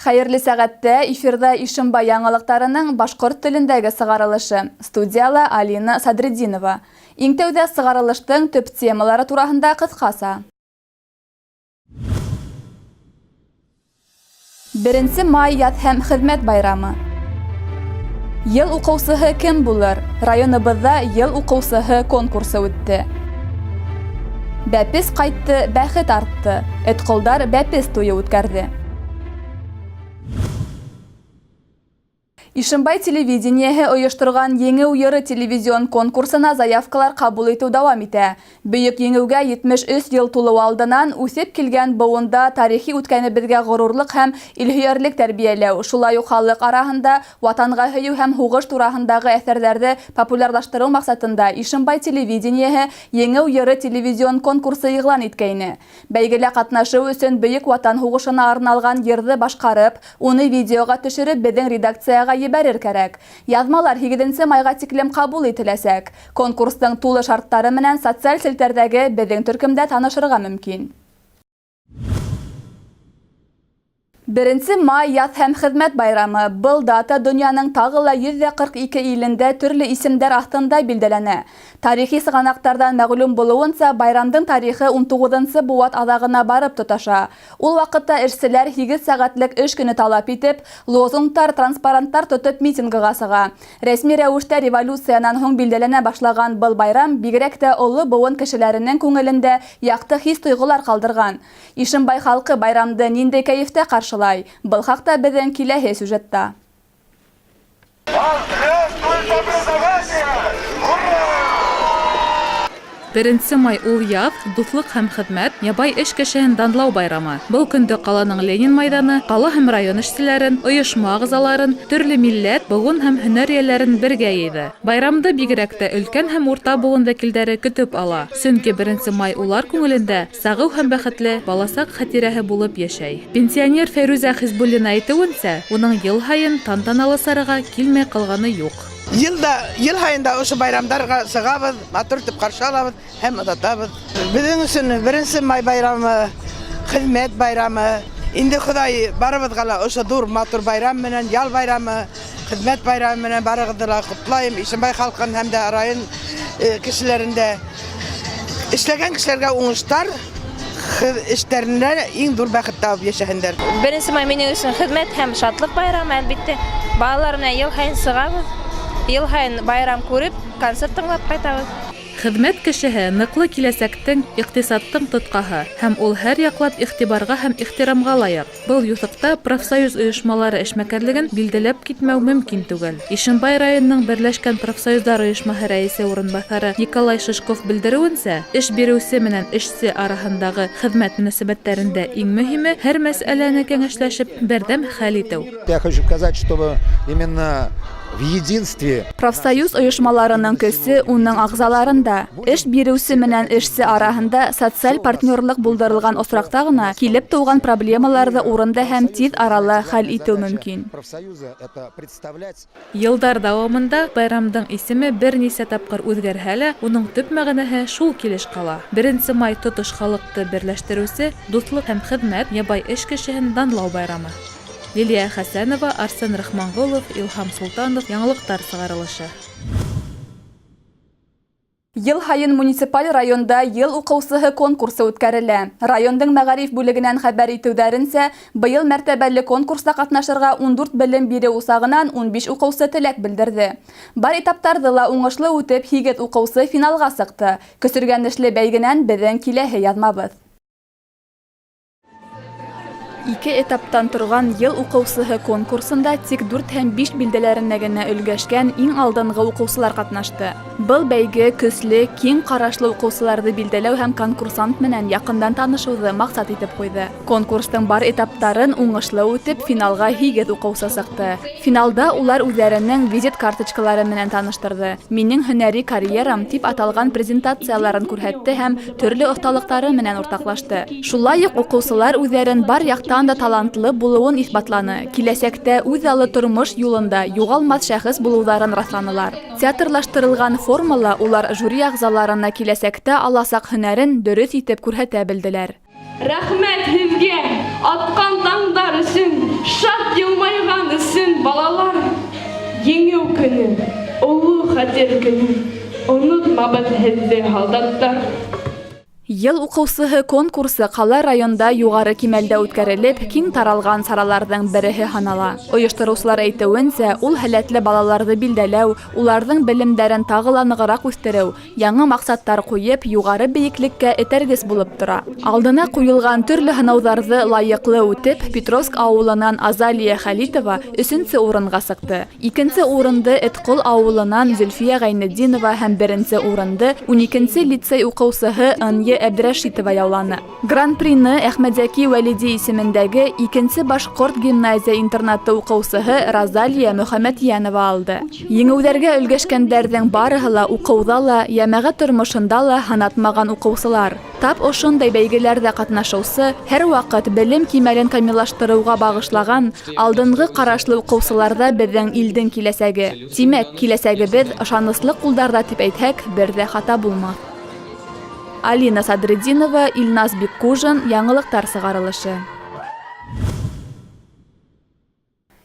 Хәерле сәгатьтә эфирда Ишембай яңалыктарының башкорт телендәге сыгарылышы. Студияла Алина Садреддинова. Иң тәүдә сыгарылыштың төп темалары турында кыскаса. 1 май яҙ һәм хеҙмәт байрамы. Йыл уҡыусыһы кем булыр? Районыбыҙҙа йыл уҡыусыһы конкурсы үтте. Бәпес ҡайтты, бәхет артты. Этҡолдар бәпес туйы үткәрҙе. Ишембай телевидениеһы ойошторған еңеү йыры телевизион конкурсына заявкалар ҡабул итеү дауам итә. Бөйөк еңеүгә 73 йыл тулыу алдынан үҫеп килгән быуында тарихи үткәнебеҙгә ғорурлыҡ һәм илһөйәрлек тәрбиәләү, шулай уҡ халыҡ араһында ватанға һөйөү һәм һуғыш тураһындағы әҫәрҙәрҙе популярлаштырыу маҡсатында Ишембай телевидениеһы еңеү йыры телевизион конкурсы иғлан иткәйне. Бәйгелә ҡатнашыу өсөн Бөйөк Ватан һуғышына арналған йырҙы башҡарып, уны видеоға төшөрөп беҙҙең редакцияға ебәрер кәрәк. Яҙмалар 8 майға тиклем ҡабул ителәсәк. Конкурстың тулы шарттары менән социаль селтәрҙәге беҙҙең төркөмдә танышырға мөмкин. 1 май яҙ һәм хеҙмәт байрамы. Был дата донъяның тағы ла 142 илендә төрлө исемдәр аҫтында билдәләнә. Тарихи сығанаҡтарҙан мәғлүм булыуынса, байрамдың тарихы 19 быуат аҙағына барып тоташа. Ул ваҡытта эшселәр 8 сәғәтлек эш көнө талап итеп, лозунгтар, транспаранттар тотоп митингыға сыға. Рәсми рәүештә революциянан һуң билдәләнә башлаған был байрам бигерәк тә оло быуын кешеләренең күңелендә яҡты хис-тойғолар ҡалдырған. Ишембай халҡы байрамды ниндәй кәйефтә ҡаршылай? Был хаҡта беҙҙең киләһе сюжетта. 1 май ул яҙ, дуҫлыҡ һәм хеҙмәт, ябай эш кешеһен данлау байрамы. Был көндө ҡаланың Ленин майҙаны, ҡала һәм район эшселәрен, ойошма ағзаларын, төрлө милләт, быуын һәм һөнәр йәләрен бергә йыйҙы. Байрамды бигерәк тә өлкән һәм урта быуын вәкилдәре көтөп ала. Сөнки 1 май улар күңелендә сағыу һәм бәхетле баласаҡ хәтирәһе булып йәшәй. Пенсионер Фәйрүзә Хизбуллина әйтеүенсә, уның йыл һайын тантаналы сарыға килмәй ҡалғаны юҡ. Йыл һайында ошо байрамдарға сығабыҙ, матур итеп ҡаршы алабыҙ һәм оҙатабыҙ. Беҙҙең өсөн 1 май байрамы, хеҙмәт байрамы. Инде Хоҙай барыбыҙға ла ошо ҙур матур байрам менән, ял байрамы, хеҙмәт байрамы менән барығыҙҙы ла ҡотлайым. Ишембай халҡын һәм дә район кешеләрендә эшләгән кешеләргә уңыштар, эштәрендә иң ҙур бәхет табып йәшәһендәр. 1 май минең өсөн хеҙмәт һәм шатлыҡ байрамы, әлбиттә. Балалар менән йыл һайын сығабыҙ. Йыл һайын байрам күреп, концерт тыңлап ҡайтабыҙ. Хеҙмәт кешеһе ныҡлы киләсәктең, иҡтисадтың тотҡаһы һәм ул һәр яҡлап иғтибарға һәм ихтирамға лайыҡ. Был юҫыҡта профсоюз ойошмалары эшмәкәрлеген билдәләп китмәү мөмкин түгел. Ишембай районының Берләшкән профсоюздар ойошмаһы рәйесе урынбаҫары Николай Шишков белдереүенсә, эш биреүсе менән эшсе араһындағы хеҙмәт мөнәсәбәттәрендә иң мөһиме һәр мәсьәләне кәңәшләшеп, берҙәм хәл итеү. Я хочу сказать, что именно в единстве. Профсоюз ойошмаларының көсө уның ағзаларында. Эш биреүсе менән эшсе араһында социаль партнерлыҡ булдырылған осраҡта ғына килеп тыуған проблемаларҙы урында һәм тиҙ арала хәл итеү мөмкин. Йылдар дауамында байрамдың исеме бер нисә тапҡыр үҙгәрһә лә, уның төп мәғәнәһе шул килеш ҡала. 1 май тотош халыҡты берләштереүсе, дуҫлыҡ һәм хеҙмәт, ябай эш кешеһен данлау байрамы. Лилия Хәсәнова, Арсен Рахманғолов, Илһам Султанов, яңылыҡтар сығарылышы. Йыл һайын муниципаль районда йыл уҡыусыһы конкурсы үткәрелә. Райондың мәғариф бүлегенән хәбәр итеүҙәренсә, быйыл мәртәбәле конкурста ҡатнашырға 14 белем биреү усағынан 15 уҡыусы теләк белдерҙе. Бар этаптарҙы ла уңышлы үтеп, 8 уҡыусы финалға сыҡты. Көсөргәнешле бәйгенән беҙҙең киләһе яҙмабыҙ. 2 этаптан торған йыл уҡыусыһы конкурсында тик 4 һәм 5 билдәләренә генә өлгәшкән иң алдынғы уҡыусылар ҡатнашты. Был бәйге көслө, киң ҡарашлы уҡыусыларҙы билдәләү һәм конкурсант менән яҡындан танышыуҙы маҡсат итеп ҡуйҙы. Конкурстың бар этаптарын уңышлы үтеп, финалға 8 уҡыусы сыҡты. Финалда улар үҙҙәренең визит карточкалары менән таныштырҙы. Минең һөнәри карьерам тип аталған презентацияларын күрһәтте һәм төрлө оҫталыҡтары менән уртаҡлашты. Шулай уҡ уҡыусылар үҙҙәрен бар яҡтан да талантлы булыуын иҫбатланы. Киләсәктә үҙ аллы тормош юлында юғалмаҫ шәхес булыуҙарын раҫланылар. Театрлаштырылған формала улар жюри ағзаларына киләсәктә аласаҡ һөнәрен дөрөҫ итеп күрһәтә белделәр. Рәхмәт һеҙгә атҡан таңдар өсөн. Шат елмайған үшін балалар, еңеу күні, ұлы қатер күні, ұнытмабыз һеҙҙе, һалдаттар. Йыл уҡыусыһы конкурсы ҡала районда юғары кимәлдә үткәрелеп, киң таралған сараларҙың береһе һанала. Ойоштороусылар әйтеүенсә, ул һәләтле балаларҙы билдәләү, уларҙың белемдәрен тағы ла нығыраҡ үҫтереү, яңы маҡсаттар ҡуйып, юғары бейеклеккә этәргес булып тора. Алдына ҡуйылған төрлө һынауҙарҙы лайыҡлы үтеп, Петровск ауылынан Азалия Хәлитова 3-нсе урынға сыҡты. 2-нсе урынды Этҡол ауылынан Зөлфиә Ғәйнетдинова һәм 1-нсе урынды 12-нсе лицей уҡыусыһы Ынйы Әбдрәшитова яуланы. Гран-прины Әхмәдзәки Вәлиди исемендәге 2-нсе башҡорт гимназия интернаты уҡыусыһы Розалия Мөхәмәтйәнова алды. Еңеүҙәргә өлгәшкәндәрҙең барыһы ла уҡыуҙа ла, йәмәғәт тормошонда ла һынатмаған уҡыусылар. Тап ошондай бәйгеләрҙә ҡатнашыусы, һәр ваҡыт белем кимәлен камиллаштырыуға бағышлаған алдынғы ҡарашлы уҡыусыларҙа беҙҙең илдең киләсәге. Тимәк, киләсәгебеҙ ышаныслы ҡулдарҙа тип әйтһәк, бер ҙә хата булмаҫ. Алина Садретдинова, Илназ Биккужин, яңылыҡтар сығарылышы.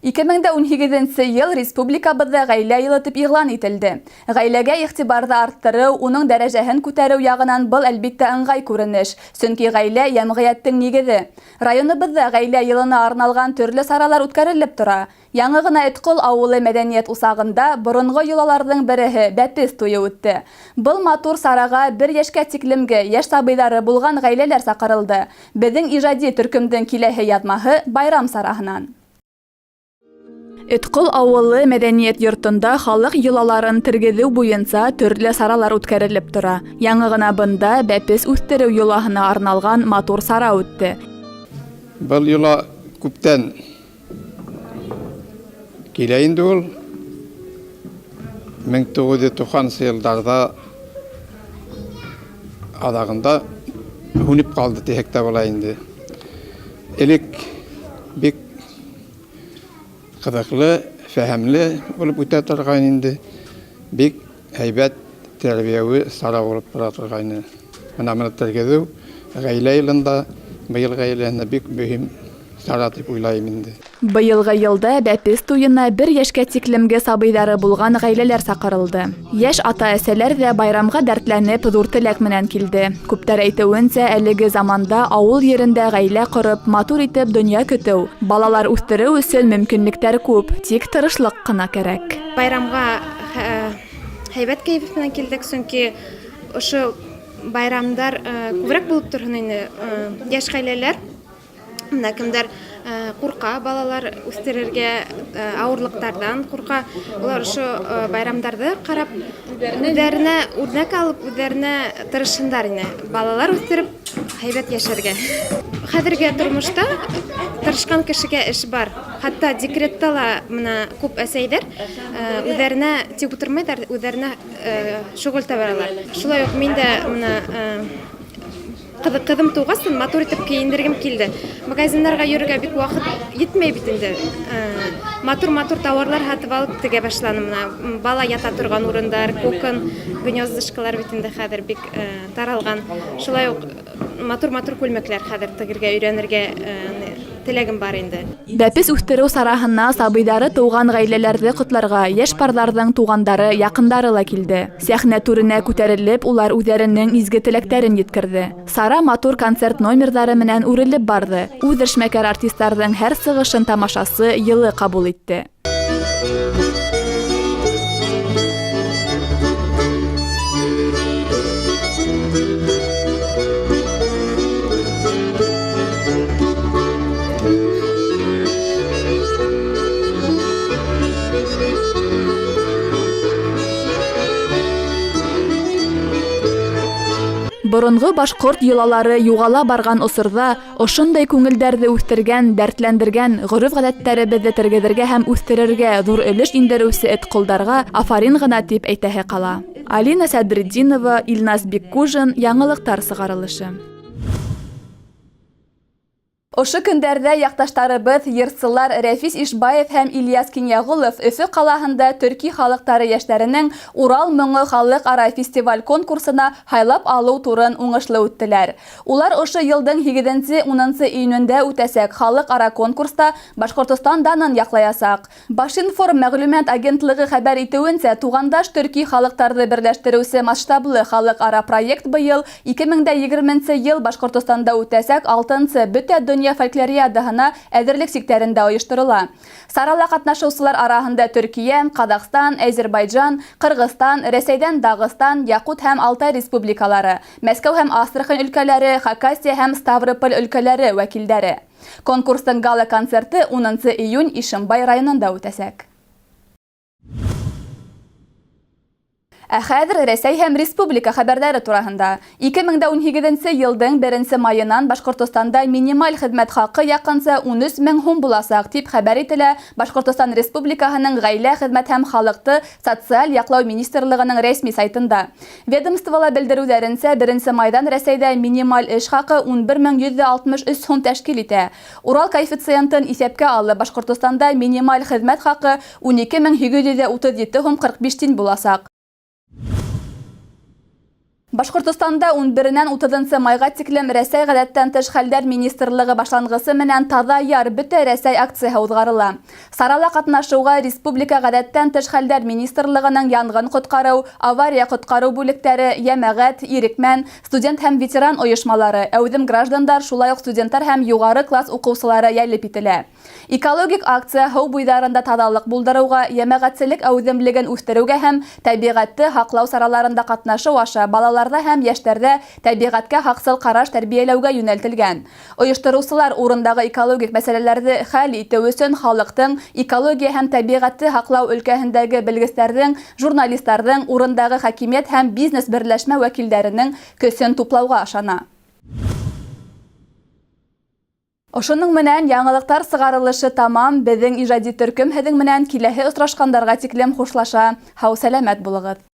2018 йыл республикабыҙҙа ғаилә йылы тип иғлан ителде. Ғаиләгә иғтибарҙы арттырыу, уның дәрәжәһен күтәреү яғынан был әлбиттә ыңғай күренеш, сөнки ғаилә йәмғиәттең нигеҙе. Районыбыҙҙа ғаилә йылына арналған төрлө саралар үткәрелеп тора. Яңы ғына Этҡол ауылы мәҙәниәт усағында боронғо йолаларҙың береһе бәпес туйы үтте. Был матур сараға 1 йәшкә тиклемге йәш сабыйҙары булған ғаиләләр саҡырылды. Беҙҙең ижади төркөмдөң киләһе яҙмаһы байрам сараһынан. Этҡол ауылы мәҙәниәт йортонда халыҡ йолаларын тергеҙеү буйынса төрлө саралар үткәрелеп тора. Яңы ғына бында бәпес үҫтереү йолаһына арналған матур сара үтте. Был йола күптән килә инде ул. 1990 йылдарҙа аҙағында һүнеп ҡалды тиһәк тә була инде. Элек бик ҡыҙыҡлы, фәһемле булып үтә торған инде. Бик һәйбәт тәрбиәүи сара булып тора торғайны. Бына тергеҙеү ғаилә йылында быйыл ғаиләһенә бик мөһим сара тип уйлайым инде. Быйылғы йылда бәпес туйына 1 йәшкә тиклемге сабыйҙары булған ғаиләләр саҡырылды. Йәш ата-әсәләр ҙә байрамға дәртләнеп ҙур теләк менән килде. Күптәр әйтеүенсә, әлеге заманда ауыл ерендә ғаилә ҡороп, матур итеп донъя көтөү, балалар үҫтереү өсөн мөмкинлектәр күп, тик тырышлыҡ ҡына кәрәк. Байрамға һәйбәт кәйеф менән килдек, сөнки ошо байрамдар күберәк булып торһон инде. Йәш ғаиләләр, кемдәр ҡурҡа, балалар үҫтерергә ауырлыҡтарҙан ҡурҡа. Улар ошо байрамдарҙы ҡарап, үҙҙәренә үрнәк алып, үҙҙәренә тырышһындар ине. Балалар үҫтереп, һәйбәт йәшәргә. Хәҙерге тормошта тырышҡан кешегә эш бар. Хатта декретта ла күп әсәйҙәр үҙҙәренә тик ултырмайҙар, үҙҙәренә шөғөл табаралар. Шулай уҡ мин дә ҡыҙым тыуғас, матур итеп кейендергем килде. Магазиндарға йөрөргә бик ваҡыт етмәй бит инде. Матур тауарлар һатып алып тегә башланым. Бала ята торған урындар, кокон, гнездышкалар бит инде хәҙер бик таралған. Шулай уҡ матур күлмәкләр хәҙер тегергә, өйрәнергә теләгем бар инде. Бәпес үҫтереү сараһына сабыйҙары тыуған ғаиләләрҙе ҡотларға йәш парҙарҙың туғандары, яҡындары ла килде. Сәхнә түренә күтәрелеп, улар үҙҙәренең изге теләктәрен еткерҙе. Сара матур концерт номерҙары менән үрелеп барҙы. Үҙ эшмәкәр артистарҙың һәр сығышын тамашасы йылы ҡабул итте. Боронғо башҡорт йолалары юғала барған осорҙа ошондай күңелдәрҙе үҫтергән, дәртләндергән, ғөрөф-ғәҙәттәребеҙҙе тергеҙергә һәм үҫтерергә ҙур өлөш индереүсе Этҡолдарға афарин ғына тип әйтәһе ҡала. Алина Садретдинова, Илназ Биккужин, яңылыҡтар сығарылышы. Ошо көндәрдә якташтарыбыз йырсылар Рәфис Ишбаев һәм Ильяс Кинягулов Өфө калаһында төрки халыктары яшьләренең Урал моңы халык-ара фестиваль конкурсына һайлап алу турын уңышлы үттеләр. Улар ошо елдың 7-10 июнендә үтәсәк халык-ара конкурста Башкортстан данын яклаясак. Башинформ мәгълүмат агентлыгы хәбәр итүенчә, тугандаш төрки халыктарны берләштерүче масштаблы халык-ара проект быел 2020 ел Башкортстанда үтәсәк 6-нчы бөтә дөнья фольклориадаһына әзерлек сиктәрендә оештырыла. Сарала катнашучылар арасында Төркия, Казакстан, Азербайҗан, Кыргызстан, Рәсәйдән Дагыстан, Якут һәм Алтай республикалары, Мәскәү һәм Астрахань өлкәләре, Хакасия һәм Ставрополь өлкәләре вәкилләре. Конкурстың гала концерты 10 июнь Ишембай районында үтәсәк. Ә хәзер Рәсәй һәм республика хәбәрләре тураһында. 2018 елдың 1 майыннан Башкортстанда минималь хезмәт хакы якынча 13 мең сум буласак дип хәбәр ителә Башкортстан Республикаһының Гаилә хезмәт һәм халыкты социаль яклау министрлыгының рәсми сайтында. Ведомствола белдерүләренчә 1 майдан Рәсәйдә минималь эш хакы 11,163 сум тәшкил итә. Урал коэффициентын исәпкә алып Башкортстанда минималь хезмәт хакы 12,837 сум 45 тин буласак. Башкортстанда 11-нән 30 майга тиклем Рәсәй гадәттән тыш хәлләр министрлыгы башлангысы менән Таза яр бөтә Рәсәй акцияһы узгарыла. Сарала катнашуга республика гадәттән тыш хәлләр министрлыгының янгын коткару, авария коткару бүлектәре, Ямәгать, Ирекмән, студент һәм ветеран оешмалары, әүдем граждандар, шулай ук студентлар һәм югары класс укучылары ялеп ителә. Экологик акция һау буйдарында тазалык булдыруга, ямәгатьчелек әүдемлеген үстерүгә һәм табигатьне һаклау сараларында катнашу аша балаларда һәм яшьләрдә табигатькә хаксыл караш тәрбияләүгә юнәлтелгән. Оештыручылар урындагы экологик мәсьәләләрне хәл итү өчен халыктың экология һәм табигатьне һаклау өлкәһендәге белгечләрнең, журналистларның, урындагы хакимият һәм бизнес берләшмә вәкилләренең көсөн туплауга ышана. Ошоның менән яңалыктар сыгарылышы тамам. Безнең иҗади төркем һеҙҙең менән киләһе осрашҡандарга тиклем хушлаша. Һау сәләмәт булығыҙ.